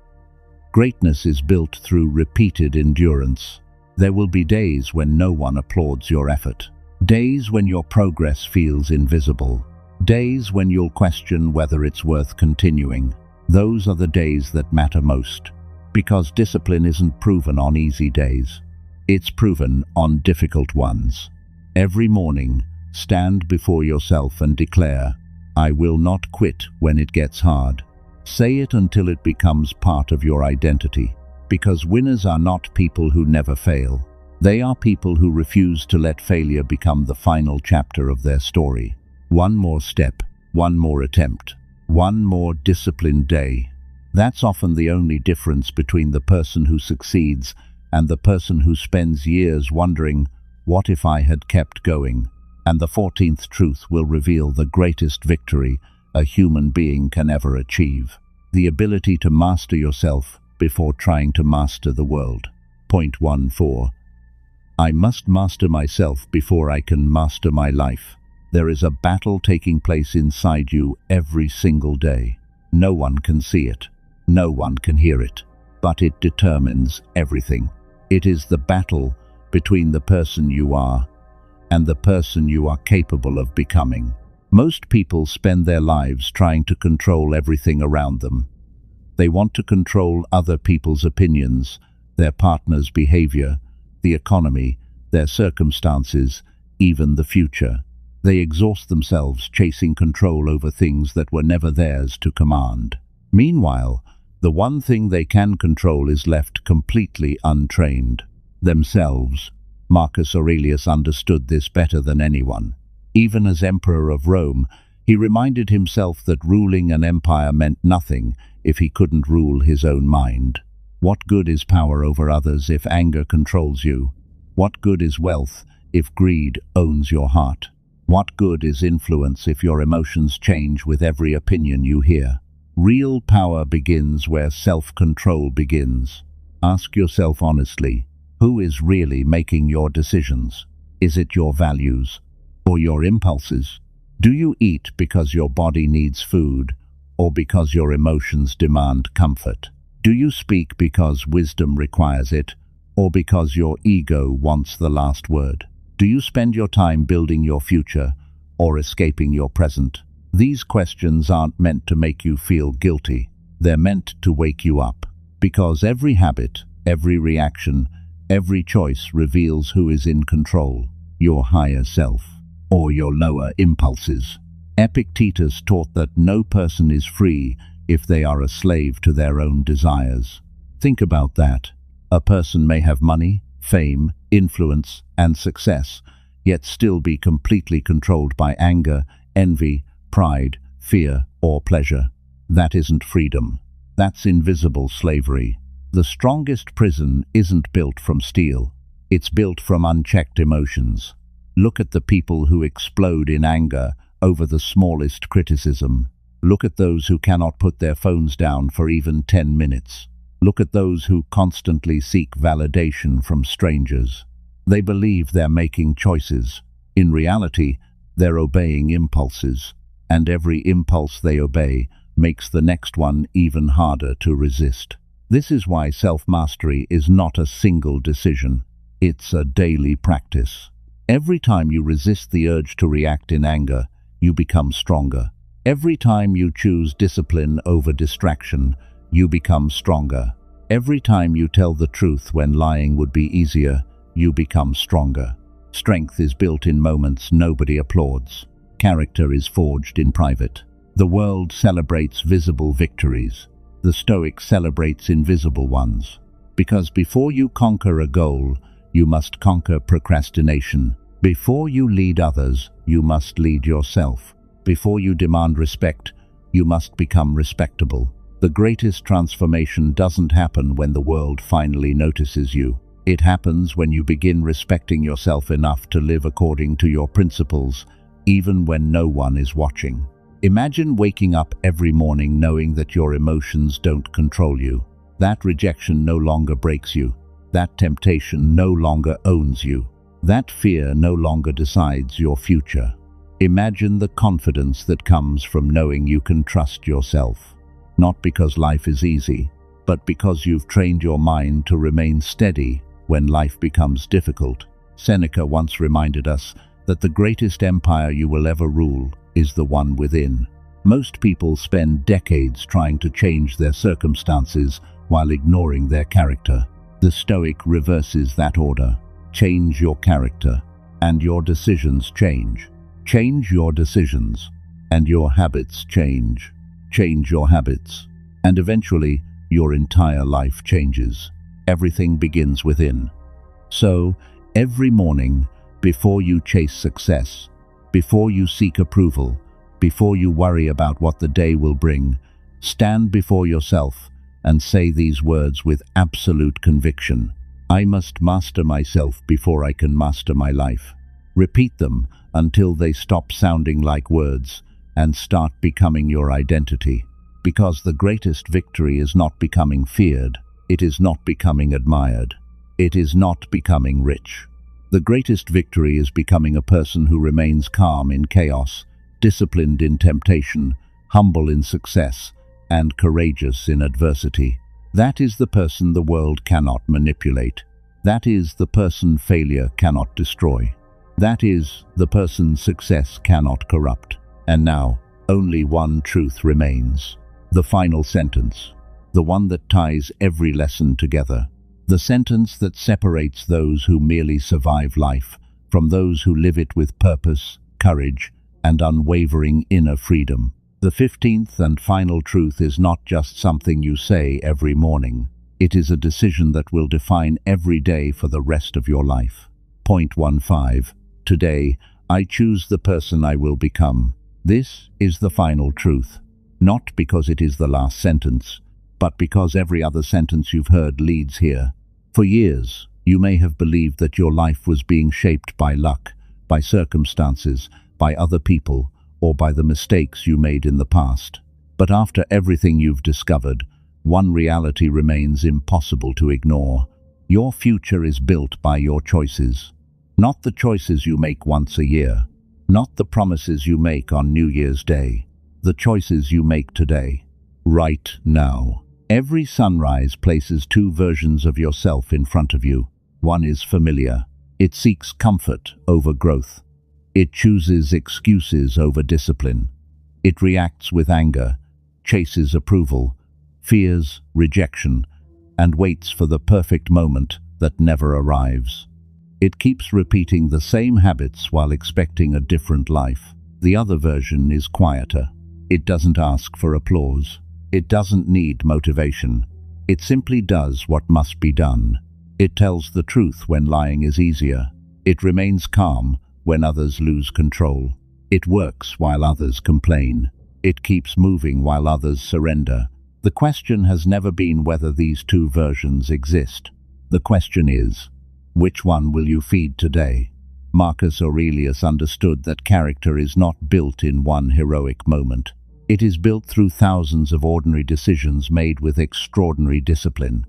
Greatness is built through repeated endurance. There will be days when no one applauds your effort. Days when your progress feels invisible. Days when you'll question whether it's worth continuing. Those are the days that matter most, because discipline isn't proven on easy days. It's proven on difficult ones. Every morning, stand before yourself and declare, I will not quit when it gets hard. Say it until it becomes part of your identity, because winners are not people who never fail. They are people who refuse to let failure become the final chapter of their story. One more step, one more attempt, one more disciplined day. That's often the only difference between the person who succeeds and the person who spends years wondering, what if I had kept going? And the 14th truth will reveal the greatest victory a human being can ever achieve: the ability to master yourself before trying to master the world. Point 14. I must master myself before I can master my life. There is a battle taking place inside you every single day. No one can see it. No one can hear it. But it determines everything. It is the battle between the person you are and the person you are capable of becoming. Most people spend their lives trying to control everything around them. They want to control other people's opinions, their partner's behavior, the economy, their circumstances, even the future. They exhaust themselves chasing control over things that were never theirs to command. Meanwhile, the one thing they can control is left completely untrained: themselves. Marcus Aurelius understood this better than anyone. Even as Emperor of Rome, he reminded himself that ruling an empire meant nothing if he couldn't rule his own mind. What good is power over others if anger controls you? What good is wealth if greed owns your heart? What good is influence if your emotions change with every opinion you hear? Real power begins where self-control begins. Ask yourself honestly, who is really making your decisions? Is it your values or your impulses? Do you eat because your body needs food or because your emotions demand comfort? Do you speak because wisdom requires it or because your ego wants the last word? Do you spend your time building your future or escaping your present? These questions aren't meant to make you feel guilty. They're meant to wake you up. Because every habit, every reaction, every choice reveals who is in control: your higher self. or your lower impulses. Epictetus taught that no person is free if they are a slave to their own desires. Think about that. A person may have money, fame, influence, and success, yet still be completely controlled by anger, envy, pride, fear, or pleasure. That isn't freedom. That's invisible slavery. The strongest prison isn't built from steel. It's built from unchecked emotions. Look at the people who explode in anger over the smallest criticism. Look at those who cannot put their phones down for even 10 minutes. Look at those who constantly seek validation from strangers. They believe they're making choices. In reality, they're obeying impulses, and every impulse they obey makes the next one even harder to resist. This is why self-mastery is not a single decision. It's a daily practice. Every time you resist the urge to react in anger, you become stronger. Every time you choose discipline over distraction, you become stronger. Every time you tell the truth when lying would be easier, you become stronger. Strength is built in moments nobody applauds. Character is forged in private. The world celebrates visible victories. The Stoic celebrates invisible ones. Because before you conquer a goal, you must conquer procrastination. Before you lead others, you must lead yourself. Before you demand respect, you must become respectable. The greatest transformation doesn't happen when the world finally notices you. It happens when you begin respecting yourself enough to live according to your principles, even when no one is watching. Imagine waking up every morning knowing that your emotions don't control you. That rejection no longer breaks you. That temptation no longer owns you. That fear no longer decides your future. Imagine the confidence that comes from knowing you can trust yourself. Not because life is easy, but because you've trained your mind to remain steady when life becomes difficult. Seneca once reminded us that the greatest empire you will ever rule is the one within. Most people spend decades trying to change their circumstances while ignoring their character. The Stoic reverses that order. Change your character, and your decisions change. Change your decisions, and your habits change. Change your habits, and eventually your entire life changes. Everything begins within. So, every morning, before you chase success, before you seek approval, before you worry about what the day will bring, stand before yourself and say these words with absolute conviction. I must master myself before I can master my life. Repeat them until they stop sounding like words and start becoming your identity. Because the greatest victory is not becoming feared. It is not becoming admired. It is not becoming rich. The greatest victory is becoming a person who remains calm in chaos, disciplined in temptation, humble in success, and courageous in adversity. That is the person the world cannot manipulate. That is the person failure cannot destroy. That is the person success cannot corrupt. And now, only one truth remains. The final sentence. The one that ties every lesson together. The sentence that separates those who merely survive life from those who live it with purpose, courage, and unwavering inner freedom. The 15th and final truth is not just something you say every morning. It is a decision that will define every day for the rest of your life. Point 15. Today, I choose the person I will become. This is the final truth. Not because it is the last sentence, but because every other sentence you've heard leads here. For years, you may have believed that your life was being shaped by luck, by circumstances, by other people, or by the mistakes you made in the past. But after everything you've discovered, one reality remains impossible to ignore. Your future is built by your choices. Not the choices you make once a year. Not the promises you make on New Year's Day. The choices you make today. Right now. Every sunrise places two versions of yourself in front of you. One is familiar. It seeks comfort over growth. It chooses excuses over discipline. It reacts with anger, chases approval, fears rejection, and waits for the perfect moment that never arrives. It keeps repeating the same habits while expecting a different life. The other version is quieter. It doesn't ask for applause. It doesn't need motivation. It simply does what must be done. It tells the truth when lying is easier. It remains calm when others lose control. It works while others complain. It keeps moving while others surrender. The question has never been whether these two versions exist. The question is, which one will you feed today? Marcus Aurelius understood that character is not built in one heroic moment. It is built through thousands of ordinary decisions made with extraordinary discipline.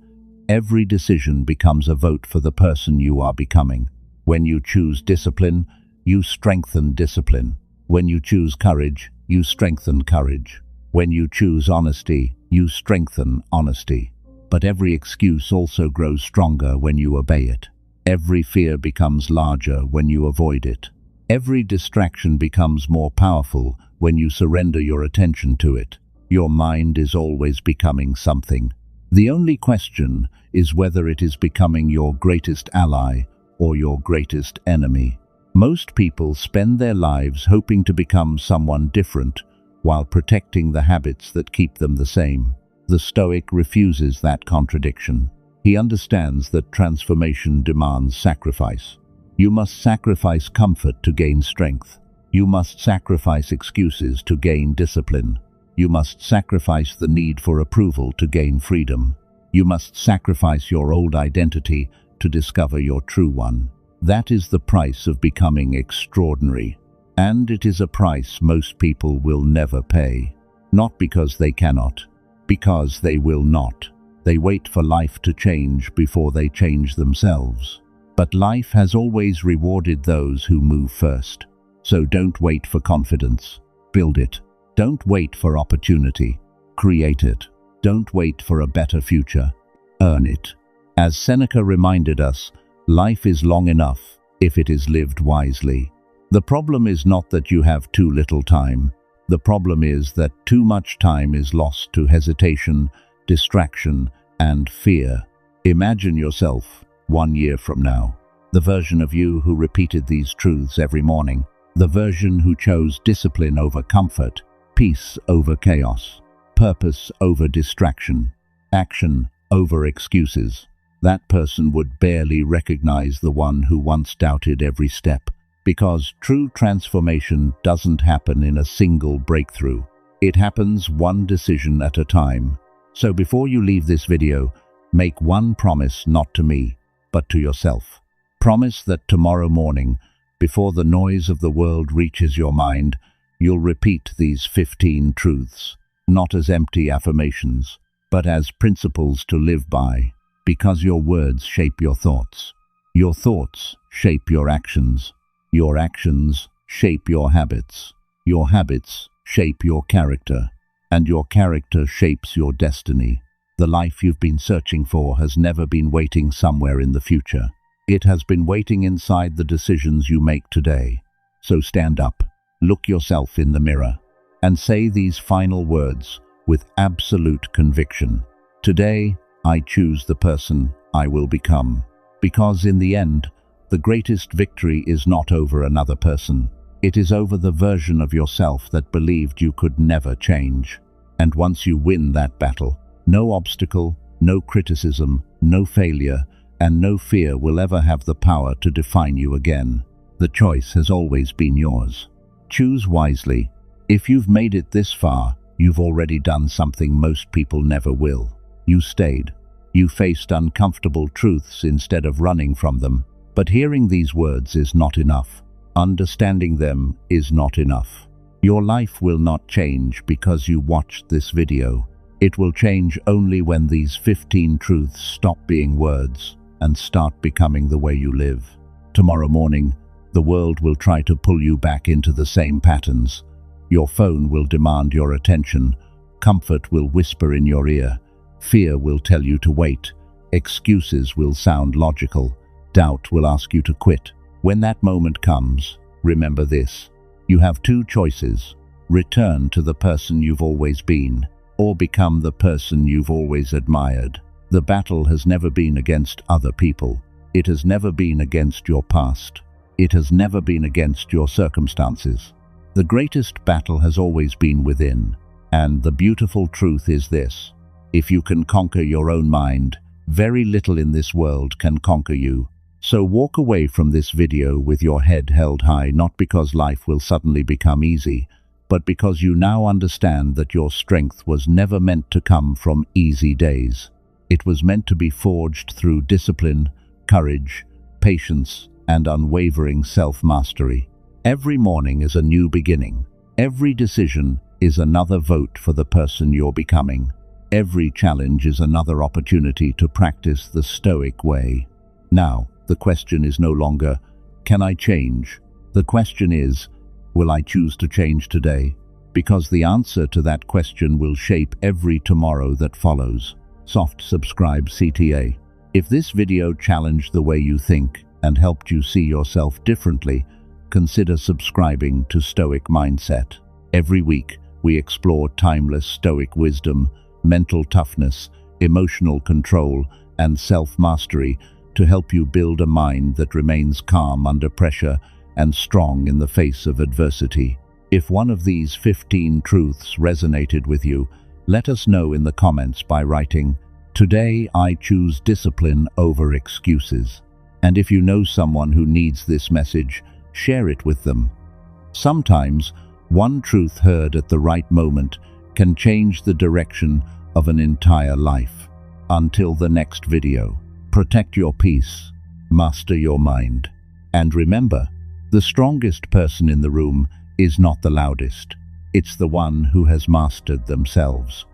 Every decision becomes a vote for the person you are becoming. When you choose discipline, you strengthen discipline. When you choose courage, you strengthen courage. When you choose honesty, you strengthen honesty. But every excuse also grows stronger when you obey it. Every fear becomes larger when you avoid it. Every distraction becomes more powerful when you surrender your attention to it. Your mind is always becoming something. The only question is whether it is becoming your greatest ally or your greatest enemy. Most people spend their lives hoping to become someone different while protecting the habits that keep them the same. The Stoic refuses that contradiction. He understands that transformation demands sacrifice. You must sacrifice comfort to gain strength. You must sacrifice excuses to gain discipline. You must sacrifice the need for approval to gain freedom. You must sacrifice your old identity to discover your true one. That is the price of becoming extraordinary. And it is a price most people will never pay. Not because they cannot, because they will not. They wait for life to change before they change themselves. But life has always rewarded those who move first. So don't wait for confidence. Build it. Don't wait for opportunity. Create it. Don't wait for a better future. Earn it. As Seneca reminded us, life is long enough if it is lived wisely. The problem is not that you have too little time. The problem is that too much time is lost to hesitation, distraction, and fear. Imagine yourself 1 year from now, the version of you who repeated these truths every morning, the version who chose discipline over comfort, peace over chaos, purpose over distraction, action over excuses. That person would barely recognize the one who once doubted every step, because true transformation doesn't happen in a single breakthrough. It happens one decision at a time. So before you leave this video, make one promise, not to me, but to yourself. Promise that tomorrow morning, before the noise of the world reaches your mind, you'll repeat these 15 truths, not as empty affirmations, but as principles to live by, because your words shape your thoughts. Your thoughts shape your actions. Your actions shape your habits. Your habits shape your character. And your character shapes your destiny. The life you've been searching for has never been waiting somewhere in the future. It has been waiting inside the decisions you make today. So stand up, look yourself in the mirror, and say these final words with absolute conviction. Today, I choose the person I will become. Because in the end, the greatest victory is not over another person. It is over the version of yourself that believed you could never change. And once you win that battle, no obstacle, no criticism, no failure, and no fear will ever have the power to define you again. The choice has always been yours. Choose wisely. If you've made it this far, you've already done something most people never will. You stayed. You faced uncomfortable truths instead of running from them. But hearing these words is not enough. Understanding them is not enough. Your life will not change because you watched this video. It will change only when these 15 truths stop being words and start becoming the way you live. Tomorrow morning, the world will try to pull you back into the same patterns. Your phone will demand your attention. Comfort will whisper in your ear. Fear will tell you to wait. Excuses will sound logical. Doubt will ask you to quit. When that moment comes, remember this. You have two choices. Return to the person you've always been, or become the person you've always admired. The battle has never been against other people. It has never been against your past. It has never been against your circumstances. The greatest battle has always been within. And the beautiful truth is this: if you can conquer your own mind, very little in this world can conquer you. So walk away from this video with your head held high, not because life will suddenly become easy, but because you now understand that your strength was never meant to come from easy days. It was meant to be forged through discipline, courage, patience, and unwavering self-mastery. Every morning is a new beginning. Every decision is another vote for the person you're becoming. Every challenge is another opportunity to practice the Stoic way. Now, the question is no longer, can I change? The question is, will I choose to change today? Because the answer to that question will shape every tomorrow that follows. Soft subscribe CTA. If this video challenged the way you think and helped you see yourself differently, consider subscribing to Stoic Mindset. Every week, we explore timeless Stoic wisdom, mental toughness, emotional control, and self-mastery to help you build a mind that remains calm under pressure and strong in the face of adversity. If one of these 15 truths resonated with you, let us know in the comments by writing, "Today I choose discipline over excuses." And if you know someone who needs this message, share it with them. Sometimes, one truth heard at the right moment can change the direction of an entire life. Until the next video, protect your peace, master your mind, and remember, the strongest person in the room is not the loudest. It's the one who has mastered themselves.